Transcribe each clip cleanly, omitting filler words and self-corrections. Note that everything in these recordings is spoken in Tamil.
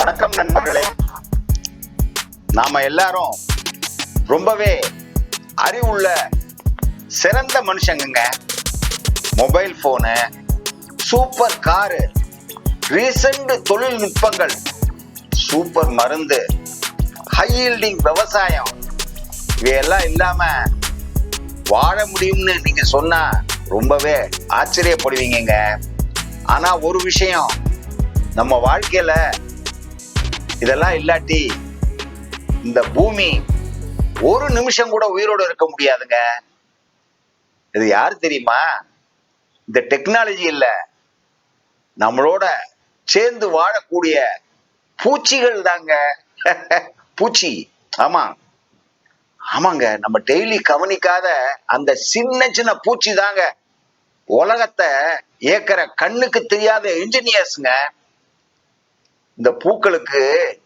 வணக்கம் நண்பர்களே. நாம எல்லாரும் ரொம்பவே அறிவுள்ள சிறந்த மனுஷங்க. Mobile phone, super car, recent தொழில்நுட்பங்கள், சூப்பர் மருந்து, ஹை ஈல்டிங் விவசாயம், இவையெல்லாம் இல்லாம வாழ முடியும்னு நீங்க சொன்னா ரொம்பவே ஆச்சரியப்படுவீங்க. ஆனா ஒரு விஷயம், நம்ம வாழ்க்கையில இதெல்லாம் இல்லாட்டி இந்த பூமி ஒரு நிமிஷம் கூட உயிரோடு இருக்க முடியாதுங்க. இது யாரு தெரியுமா? இந்த டெக்னாலஜி இல்ல, நம்மளோட சேர்ந்து வாழக்கூடிய பூச்சிகள் தாங்க. பூச்சி, ஆமாங்க, நம்ம டெய்லி கவனிக்காத அந்த சின்ன சின்ன பூச்சி தாங்க உலகத்தை ஏக்கற கண்ணுக்கு தெரியாத இன்ஜினியர்ஸ்ங்க. இந்த பூக்களுக்கு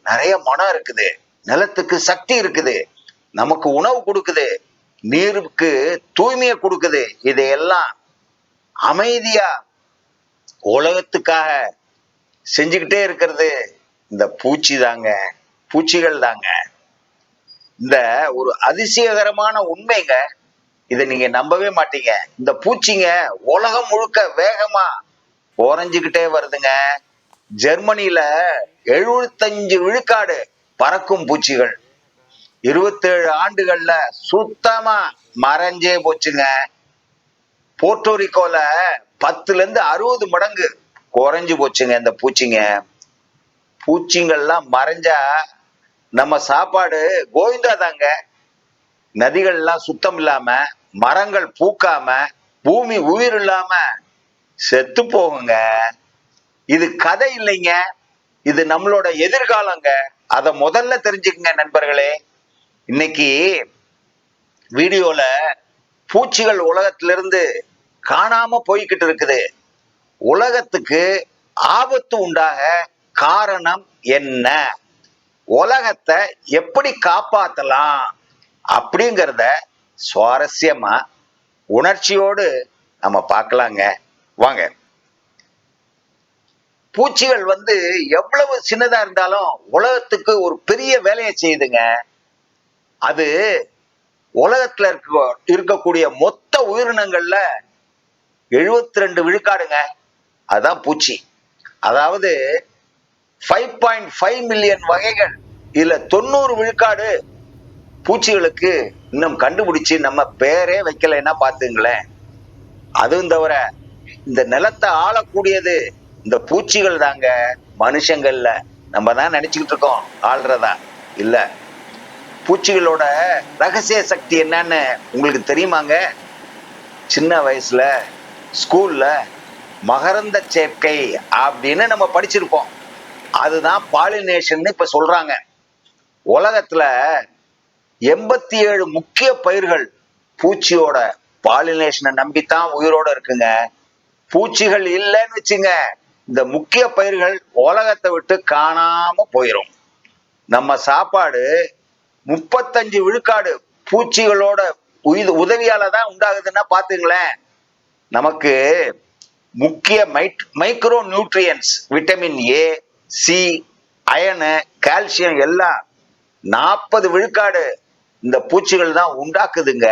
நிறைய மனம் இருக்குது, நிலத்துக்கு சக்தி இருக்குது, நமக்கு உணவு கொடுக்குது, நீருக்கு தூய்மையை கொடுக்குது. இதையெல்லாம் அமைதியா உலகத்துக்காக செஞ்சுக்கிட்டே இருக்கிறது இந்த பூச்சி தாங்க, பூச்சிகள் தாங்க. இந்த ஒரு அதிசயகரமான உண்மைங்க, இதை நீங்க நம்பவே மாட்டீங்க. இந்த பூச்சிங்க உலகம் முழுக்க வேகமா உறைஞ்சுக்கிட்டே வருதுங்க. ஜெர்மனியில 75 விழுக்காடு பறக்கும் பூச்சிகள் 27 ஆண்டுகள்ல சுத்தமா மறைஞ்சே போச்சுங்க. போர்ட்டோரிக்கோல 10ல இருந்து 60 மடங்கு குறைஞ்சு போச்சுங்க இந்த பூச்சிங்க. பூச்சிங்கள்லாம் மறைஞ்சா நம்ம சாப்பாடு கோவிந்தா தாங்க. நதிகள்லாம் சுத்தம் இல்லாம, மரங்கள் பூக்காம, பூமி உயிர் இல்லாம செத்து போகுங்க. இது கதை இல்லைங்க, இது நம்மளோட எதிர்காலங்க. அத முதல்ல தெரிஞ்சுக்குங்க நண்பர்களே. இன்னைக்கு வீடியோல பூச்சிகள் உலகத்திலிருந்து காணாம போய்கிட்டு இருக்குது. உலகத்துக்கு ஆபத்து உண்டாக காரணம் என்ன, உலகத்தை எப்படி காப்பாத்தலாம் அப்படிங்கிறத சுவாரஸ்யமா உணர்ச்சியோடு நம்ம பார்க்கலாங்க. வாங்க. பூச்சிகள் எவ்வளவு சின்னதா இருந்தாலும் உலகத்துக்கு ஒரு பெரிய வேலையை செய்யுதுங்க. அது உலகத்துல இருக்கக்கூடிய மொத்த உயிரினங்கள்ல 72 விழுக்காடுங்க அதான் பூச்சி. அதாவது 5.5 மில்லியன் வகைகள். இதுல 90 விழுக்காடு பூச்சிகளுக்கு இன்னும் கண்டுபிடிச்சு நம்ம பேரே வைக்கலைன்னா பாத்துங்களேன். அதுவும் தவிர இந்த நிலத்தை ஆளக்கூடியது இந்த பூச்சிகள் தாங்க, மனுஷங்கள்ல. நம்ம தான் நினைச்சுக்கிட்டு இருக்கோம் ஆள்றதா. இல்ல, பூச்சிகளோட ரகசிய சக்தி என்னன்னு உங்களுக்கு தெரியுமாங்க? சின்ன வயசுல ஸ்கூல்ல மகரந்த சேர்க்கை அப்படின்னு நம்ம படிச்சிருப்போம். அதுதான் பாலினேஷன் இப்ப சொல்றாங்க. உலகத்துல 87 முக்கிய பயிர்கள் பூச்சியோட பாலினேஷனை நம்பித்தான் உயிரோட இருக்குங்க. பூச்சிகள் இல்லைன்னு வச்சுங்க, இந்த முக்கிய பயிர்கள் உலகத்தை விட்டு காணாம போயிரும். நம்ம சாப்பாடு 35 விழுக்காடு பூச்சிகளோட உதவியால தான் உண்டாகுதுன்னா பாத்துங்களேன். நமக்கு முக்கிய micro nutrients, vitamin A, C, iron, calcium எல்லாம் 40 விழுக்காடு இந்த பூச்சிகள் தான் உண்டாக்குதுங்க.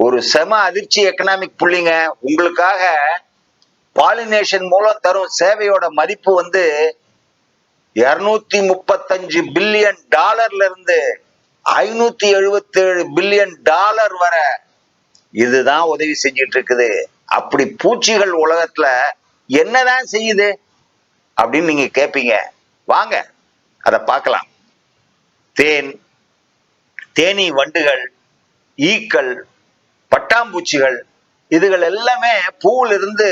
ஒரு செம அதிர்ச்சி எக்கனாமிக் புள்ளிங்க. உங்களுக்காக பாலினேஷன் மூலம் தரும் சேவையோட மதிப்பு 235 பில்லியன் டாலர்ல இருந்து 577 பில்லியன் டாலர் வரை இதுதான் உதவி செஞ்சிட்டு இருக்குது. அப்படி பூச்சிகள் உலகத்துல என்னதான் செய்யுது அப்படின்னு நீங்க கேட்பீங்க. வாங்க அத பார்க்கலாம். தேனீ வண்டுகள், ஈக்கள், பட்டாம்பூச்சிகள், இதுகள் எல்லாமே பூவில் இருந்து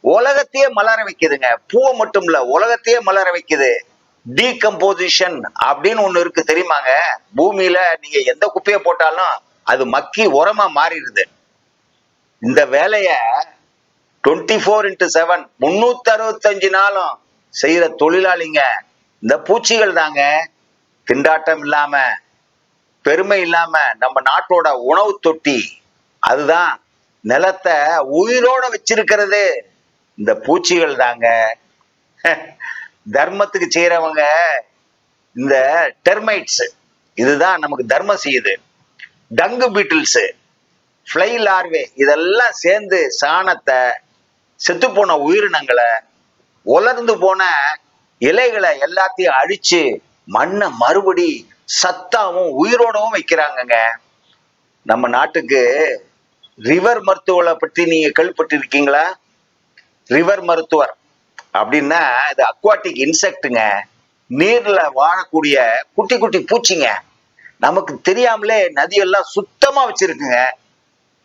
உலகத்தையே மலர வைக்குதுங்க. பூவை மட்டும் இல்ல, உலகத்தையே மலர வைக்குது. டீகம்போசிஷன் அப்படின்னு ஒண்ணு இருக்கு தெரியுமாங்க? பூமியில நீங்க எந்த குப்பையை போட்டாலும் அது மக்கி உரமா மாறிடுது. இந்த வேலைய 24x7 365 நாளும் செய்யற தொழிலாளிங்க இந்த பூச்சிகள் தாங்க. திண்டாட்டம் இல்லாம, பெருமை இல்லாம நம்ம நாட்டோட உணவு தொட்டி, அதுதான் நிலத்தை உயிரோட வச்சிருக்கிறது இந்த பூச்சிகள் தாங்க. தர்மத்துக்கு செய்யறவங்க இந்த டெர்மைட்ஸ், இதுதான் நமக்கு தர்மம் செய்யுது. டங்கு பீட்டில்ஸ், ஃப்ளை லார்வே, இதெல்லாம் சேர்ந்து சாணத்தை, செத்து போன உயிரினங்களை, உலர்ந்து போன இலைகளை எல்லாத்தையும் அழிச்சு மண்ணை மறுபடி சத்தாவும் உயிரோடவும் வைக்கிறாங்கங்க. நம்ம நாட்டுக்கு ரிவர் மருத்துவரை பற்றி நீங்க கேள்விப்பட்டிருக்கீங்களா? ரிவர் மருத்துவர் அப்படின்னா இது அக்வாட்டிக் இன்செக்டுங்க, நீர்ல வாழக்கூடிய குட்டி குட்டி பூச்சிங்க. நமக்கு தெரியாமலே நதியெல்லாம் சுத்தமா வச்சிருக்குங்க.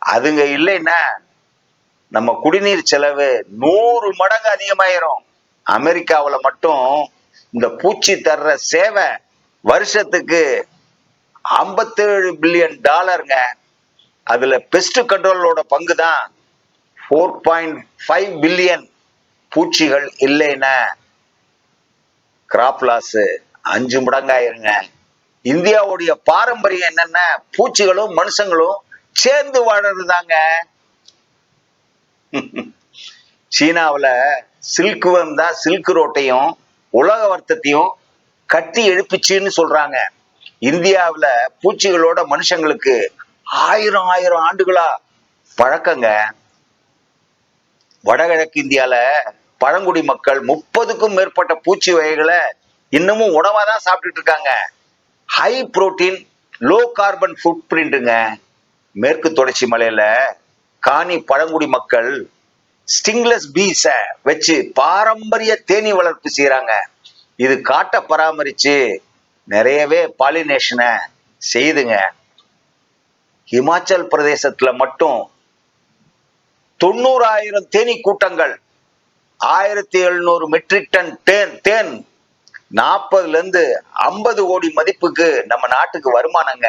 அதுங்க இல்லைன்னா நம்ம குடிநீர் செலவு 100 மடங்கு அதிகமாயிரும். அமெரிக்காவில் மட்டும் இந்த பூச்சி தர்ற சேவை வருஷத்துக்கு $57 பில்லியன். அதுல பெஸ்ட் கண்ட்ரோலோட பங்கு தான் 4.5 பில்லியன். பூச்சிகள் இல்லைன்னா கிராப் லாஸ் 5 மடங்காயிருங்க. இந்தியாவுடைய பாரம்பரியம் என்னன்னா பூச்சிகளும் மனுஷங்களும் சேர்ந்து வாழறதுதாங்க. சீனாவில் சில்க்வர்ம் தான் சில்க் ரோட்டையும் உலக வர்த்தத்தையும் கட்டி எழுப்பிச்சுன்னு சொல்றாங்க. இந்தியாவில் பூச்சிகளோட மனுஷங்களுக்கு 1000 ஆண்டுகளா பழக்கங்க. வடகிழக்கு இந்தியால பழங்குடி மக்கள் 30க்கும் மேற்பட்ட பூச்சி வகைகளை இன்னமும் உணவா தான் சாப்பிட்டுட்டு இருக்காங்க. ஹை புரோட்டீன் லோ கார்பன் ஃபுட் பிரிண்ட்டுங்க. மேற்கு தொடர்ச்சி மலையில காணி பழங்குடி மக்கள் ஸ்டிங்லெஸ் பீஸ வச்சு பாரம்பரிய தேனீ வளர்ப்பு செய்யறாங்க. இது காட்டை பராமரிச்சு நிறையவே பாலினேஷனை செய்துங்க. ஹிமாச்சல் பிரதேசத்துல மட்டும் 90,000 தேனீ கூட்டங்கள், 1700 மெட்ரிக் டன் தேன், 40 இருந்து 50 கோடி மதிப்புக்கு நம்ம நாட்டுக்கு வருமானங்க.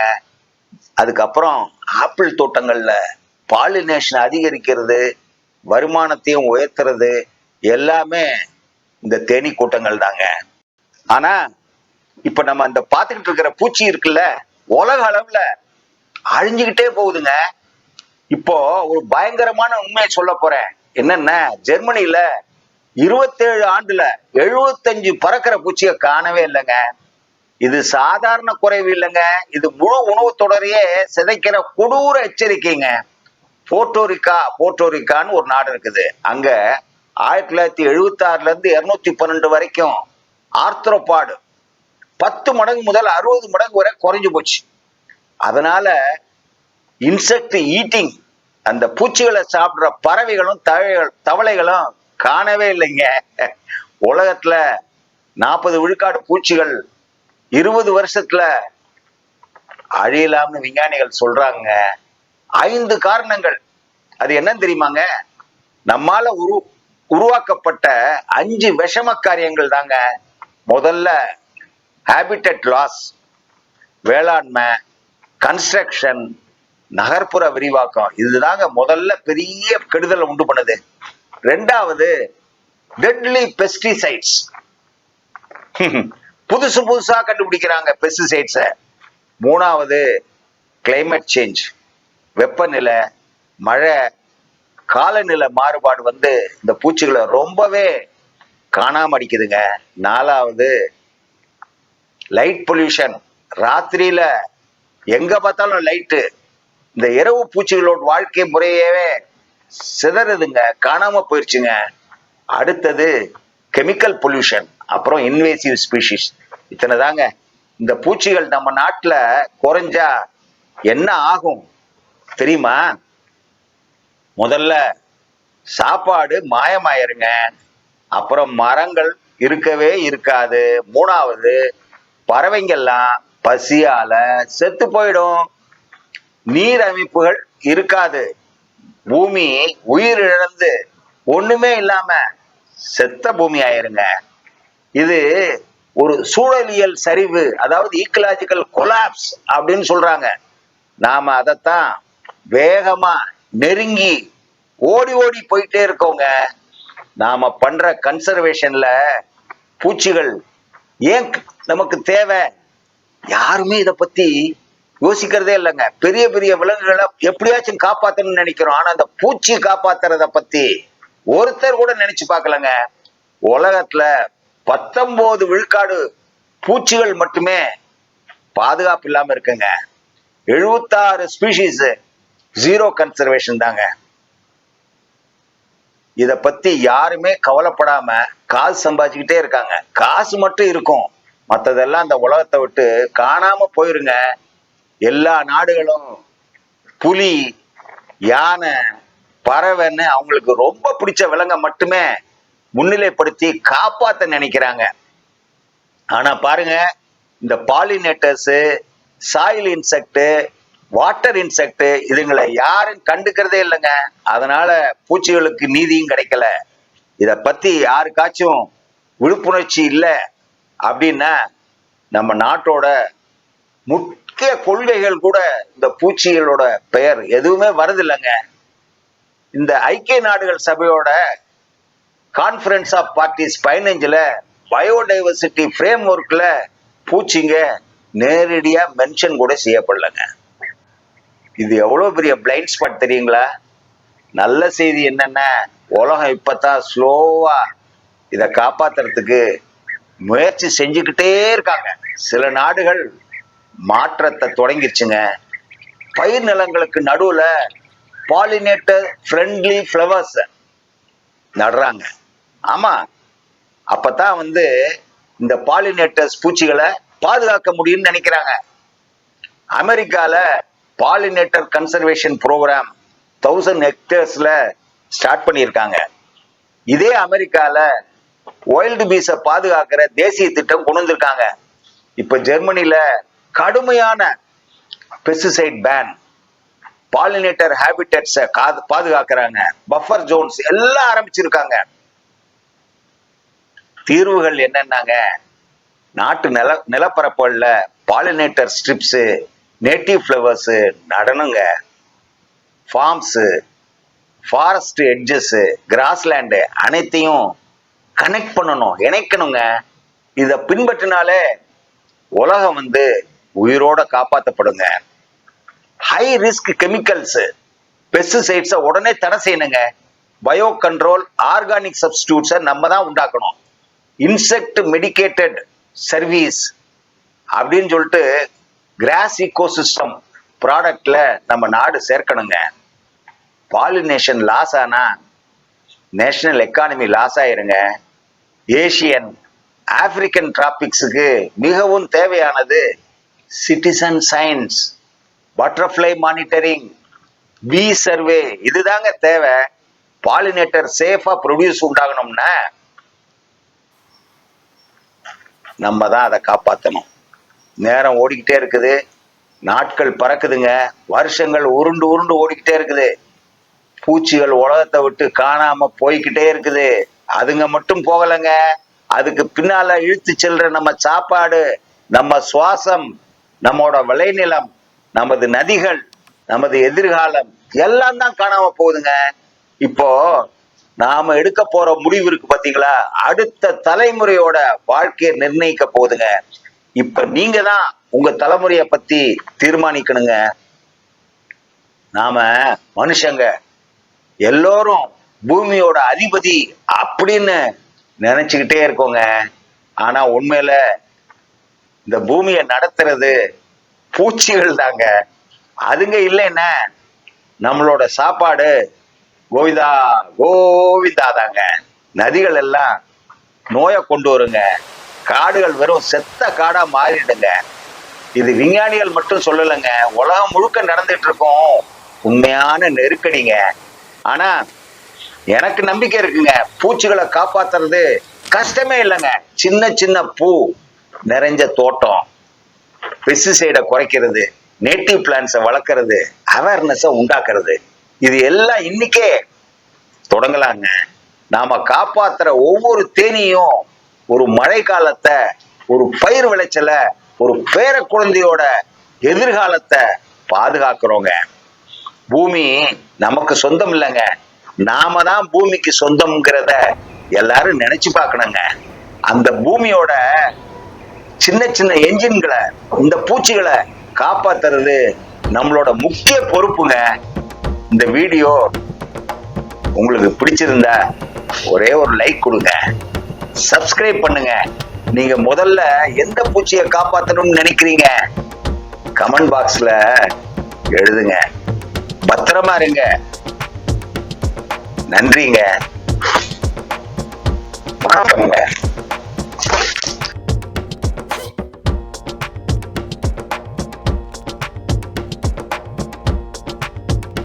அதுக்கப்புறம் ஆப்பிள் தோட்டங்கள்ல பாலினேஷன் அதிகரிக்கிறது, வருமானத்தையும் உயர்த்துறது எல்லாமே இந்த தேனீ கூட்டங்கள் தாங்க. ஆனா இப்ப நம்ம இந்த பார்த்துக்கிட்டு இருக்கிற பூச்சி இருக்குல்ல, உலக அளவுல அழிஞ்சுக்கிட்டே போகுதுங்க. இப்போ ஒரு பயங்கரமான உண்மையை சொல்ல போறேன். என்னன்னா, ஜெர்மனியில 27 ஆண்டுல 75 பறக்கிற பூச்சியை காணவே இல்லைங்க. இது சாதாரண குறைவு இல்லைங்க, இது முழு உணவு தொடரையே சிதைக்கிற கொடூர எச்சரிக்கைங்க. போர்ட்டோரிக்கான்னு ஒரு நாடு இருக்குது. அங்க 1976 இருந்து 212 வரைக்கும் ஆர்த்ரோபாடு 10 மடங்கு முதல் 60 மடங்கு வரை குறைஞ்சு போச்சு. அதனால இன்செக்ட் ஈட்டிங், அந்த பூச்சிகளை சாப்பிடுற பறவைகளும் தவளைகளும் காணவே இல்லைங்க. உலகத்துல 40 விழுக்காடு பூச்சிகள் 20 வருஷத்துல அழியலாம்னு விஞ்ஞானிகள் சொல்றாங்க. 5 காரணங்கள். அது என்னன்னு தெரியுமாங்க? நம்மால உருவாக்கப்பட்ட 5 விஷம காரியங்கள் தாங்க. முதல்ல ஹேபிட்டட் லாஸ், வேளாண்மை, கன்ஸ்ட்ரக்ஷன், நகர்ப்புற விரிவாக்கம். இதுதாங்க முதல்ல பெரிய கெடுதலை உண்டு பண்ணுது. 2வது டெட்லி பெஸ்டிசைட்ஸ், புதுசா கண்டுபிடிக்கிறாங்க பெஸ்டிசைட்ஸ. 3வது கிளைமேட் சேஞ்ச், வெப்பநிலை, மழை, காலநிலை மாறுபாடு இந்த பூச்சிகளை ரொம்பவே காணாம அடிக்குதுங்க. 4வது லைட் பொல்யூஷன், ராத்திரியில எங்க பார்த்தாலும் லைட்டு. இந்த இரவு பூச்சிகளோட வாழ்க்கை முறையவே சிதறதுங்க, காணாம போயிருச்சுங்க. அடுத்தது கெமிக்கல் பொல்யூஷன், அப்புறம் இன்வேசிவ் ஸ்பீஷிஸ். இத்தனை தாங்க. இந்த பூச்சிகள் நம்ம நாட்டுல குறைஞ்சா என்ன ஆகும் தெரியுமா? முதல்ல சாப்பாடு மாயமாயிருங்க, அப்புறம் மரங்கள் இருக்கவே இருக்காது. 3வது பறவைங்கள்லாம் பசியால செத்து போயிடும், நீர் அமைப்புகள் இருக்காது, பூமி உயிர் இழந்து ஒண்ணுமே இல்லாம செத்த பூமி ஆயிருங்க. இது ஒரு சூழலியல் சரிவு, அதாவது ஈக்கலாஜிக்கல் கொலாப்ஸ் அப்படின்னு சொல்றாங்க. நாம அதைத்தான் வேகமா நெருங்கி ஓடி ஓடி போயிட்டே இருக்கோங்க. நாம பண்ற கன்சர்வேஷன்ல பூச்சிகள் ஏன் நமக்கு தேவை? யாருமே இத பத்தி யோசிக்கிறதே இல்லைங்க. பெரிய பெரிய விலங்குகளை எப்படியாச்சும் காப்பாத்தணும்னு நினைக்கிறோம், ஆனா அந்த பூச்சி காப்பாத்துறத பத்தி ஒருத்தர் கூட நினைச்சு பார்க்கலங்க. உலகத்துல 19 விழுக்காடு பூச்சிகள் மட்டுமே பாதுகாப்பு இல்லாம இருக்குங்க. 76 ஸ்பீஷீஸ் ஜீரோ கன்சர்வேஷன் தாங்க. இத பத்தி யாருமே கவலைப்படாம காசு சம்பாதிச்சுக்கிட்டே இருக்காங்க. காசு மட்டும் இருக்கும், மற்றதெல்லாம் அந்த உலகத்தை விட்டு காணாம போயிருங்க. எல்லா நாடுகளும் புலி, யானை, பறவைன்னு அவங்களுக்கு ரொம்ப பிடிச்ச விலங்கை மட்டுமே முன்னிலைப்படுத்தி காப்பாத்த நினைக்கிறாங்க. ஆனா பாருங்க, இந்த pollinators, soil insect, water insect இதுங்களை யாரும் கண்டுக்கிறதே இல்லைங்க. அதனால பூச்சிகளுக்கு நீதியும் கிடைக்கல. இத பத்தி யாருக்காச்சும் விழிப்புணர்ச்சி இல்லை அப்படின்னா நம்ம நாட்டோட முக்கிய கொள்கைகள் கூட இந்த பூச்சிகளோட பெயர் எதுவுமே வருது இல்லைங்க. இந்த ஐக்கிய நாடுகள் சபையோட கான்ஃபரன்ஸ் ஆஃப் பார்ட்டிஸ் 15ல பயோடைவர்சிட்டி ஃப்ரேம் ஒர்க்ல பூச்சிங்க நேரடியா மென்ஷன் கூட செய்யப்படலைங்க. இது எவ்வளவு பெரிய பிளைண்ட் ஸ்பாட் தெரியுங்களா? நல்ல செய்தி என்னன்னா, உலகம் இப்பதான் ஸ்லோவா இதை காப்பாத்துறதுக்கு முயற்சி செஞ்சுக்கிட்டே இருக்காங்க. சில நாடுகள் மாற்றத்தை தொடங்கிருச்சுங்க. பயிர் நிலங்களுக்கு நடுவுல பாலினேட்டர் ஃப்ரெண்ட்லி ஃப்ளவர்ஸ் நடுறாங்க. ஆமா, அப்பதான் இந்த பாலினேட்டர்ஸ் பூச்சிகளை பாதுகாக்க முடியும்னு நினைக்கிறாங்க. அமெரிக்கால பாலினேட்டர் கன்சர்வேஷன் ப்ரோக்ராம் 1000 ஹெக்டேர்ஸ்ல ஸ்டார்ட் பண்ணியிருக்காங்க. இதே அமெரிக்கால வைல்டு பீஸ பாதுகாக்கிற தேசிய திட்டம் கொண்டு வந்திருக்காங்க. இப்ப ஜெர்மனில கடுமையான பெஸ்டிசைட் பேன், பாலினேட்டர் ஹேபிட்டட்ஸ பாதுகாக்கிறாங்க, பஃபர் ஜோன்ஸ் எல்லாம் ஆரம்பிச்சிருக்காங்க. தீர்வுகள் என்னன்னாங்க, நாட்டு நிலப்பரப்புல பாலினேட்டர் ஸ்ட்ரிப்ஸ், நேட்டிவ் ஃப்ளவர்ஸ் நடனுங்க. ஃபார்ம்ஸ், ஃபாரஸ்ட் எட்ஜஸ், கிராஸ்லேண்டு அனைத்தையும் கனெக்ட் பண்ணணும், இணைக்கணுங்க. இதை பின்பற்றினாலே உலகம் உயிரோட காப்பாற்றப்படுங்க. ஹை ரிஸ்க் கெமிக்கல்ஸ், பெஸ்டிசைட்ஸை உடனே தடை செய்யணுங்க. பயோ கண்ட்ரோல், ஆர்கானிக் சப்ஸ்டியூட்ஸை நம்ம தான் உண்டாக்கணும். இன்செக்ட் மெடிக்கேட்டட் சர்வீஸ் அப்படின்னு சொல்லிட்டு கிராஸ் ஈகோசிஸ்டம் ப்ராடக்ட்ல நம்ம நாடு சேர்க்கணுங்க. பாலினேஷன் லாஸ் ஆனா நேஷனல் எக்கானமி லாஸ் ஆயிருங்க. ஏசியன், ஆப்பிரிக்கன் டிராபிக்ஸுக்கு மிகவும் தேவையானது சிட்டிசன் சயின்ஸ், பட்டர்ஃப்ளை மானிட்டரிங், பீ சர்வே இதுதாங்க தேவை. பாலினேட்டர் சேஃபா ப்ரொடியூஸ் உண்டாகணும்னா நம்ம தான் அதை காப்பாற்றணும். நேரம் ஓடிக்கிட்டே இருக்குது, நாட்கள் பறக்குதுங்க, வருஷங்கள் உருண்டு உருண்டு ஓடிக்கிட்டே இருக்குது. பூச்சிகள் உலகத்தை விட்டு காணாம போய்கிட்டே இருக்குது. அதுங்க மட்டும் போகலைங்க, அதுக்கு பின்னால இழுத்து செல்ற நம்ம சாப்பாடு, நம்ம சுவாசம், நம்மோட விளைநிலம், நமது நதிகள், நமது எதிர்காலம் எல்லாம் தான் காணாம போகுதுங்க. இப்போ நாம எடுக்க போற முடிவு இருக்கு பாத்தீங்களா, அடுத்த தலைமுறையோட வாழ்க்கையை நிர்ணயிக்க போகுதுங்க. இப்ப நீங்க தான் உங்க தலைமுறையை பத்தி தீர்மானிக்கணுங்க. நாம மனுஷங்க எல்லோரும் பூமியோட அதிபதி அப்படின்னு நினைச்சுக்கிட்டே இருக்கோங்க. ஆனா உண்மையில இந்த பூமியை நடத்துறது பூச்சிகள் தாங்க. அதுங்க இல்லைன்னா நம்மளோட சாப்பாடு கோவிதா கோவிந்தா தாங்க. நதிகள் எல்லாம் நோயை கொண்டு வருங்க, காடுகள் வெறும் செத்த காடா மாறிடுங்க. இது விஞ்ஞானிகள் மட்டும் சொல்லலைங்க, உலகம் முழுக்க நடந்துட்டு இருக்கோம் உண்மையான நெருக்கடிங்க. ஆனா எனக்கு நம்பிக்கை இருக்குங்க, பூச்சிகளை காப்பாத்துறது கஷ்டமே இல்லைங்க. சின்ன சின்ன பூ நிறைஞ்ச தோட்டம், பெஸ்டிசைடை குறைக்கிறது, நேட்டிவ் பிளான்ஸை வளர்க்கறது, அவேர்னஸை உண்டாக்குறது, இது எல்லாம் இன்னைக்கே தொடங்கலாங்க. நாம காப்பாத்துற ஒவ்வொரு தேனியும் ஒரு மழை காலத்தை, ஒரு பயிர் விளைச்சலை, ஒரு பேர குழந்தையோட எதிர்காலத்தை பாதுகாக்கிறோங்க. பூமி நமக்கு சொந்தம் இல்லைங்க, நாம தான் பூமிக்கு சொந்தம்ங்கிறத எல்லாரும் நினைச்சு பார்க்கணுங்க. அந்த பூமியோட சின்ன சின்ன என்ஜின்களை, இந்த பூச்சிகளை காப்பாத்துறது நம்மளோட முக்கிய பொறுப்புங்க. இந்த வீடியோ உங்களுக்கு பிடிச்சிருந்தா ஒரே ஒரு லைக் கொடுங்க. சப்ஸ்கிரைப் பண்ணுங்க. நீங்க முதல்ல எந்த பூச்சியை காப்பாத்தணும்னு நினைக்கிறீங்க? கமெண்ட் பாக்ஸ்ல எழுதுங்க. பத்திரமா இருங்க. நன்றிங்க. வணக்கம்ங்க.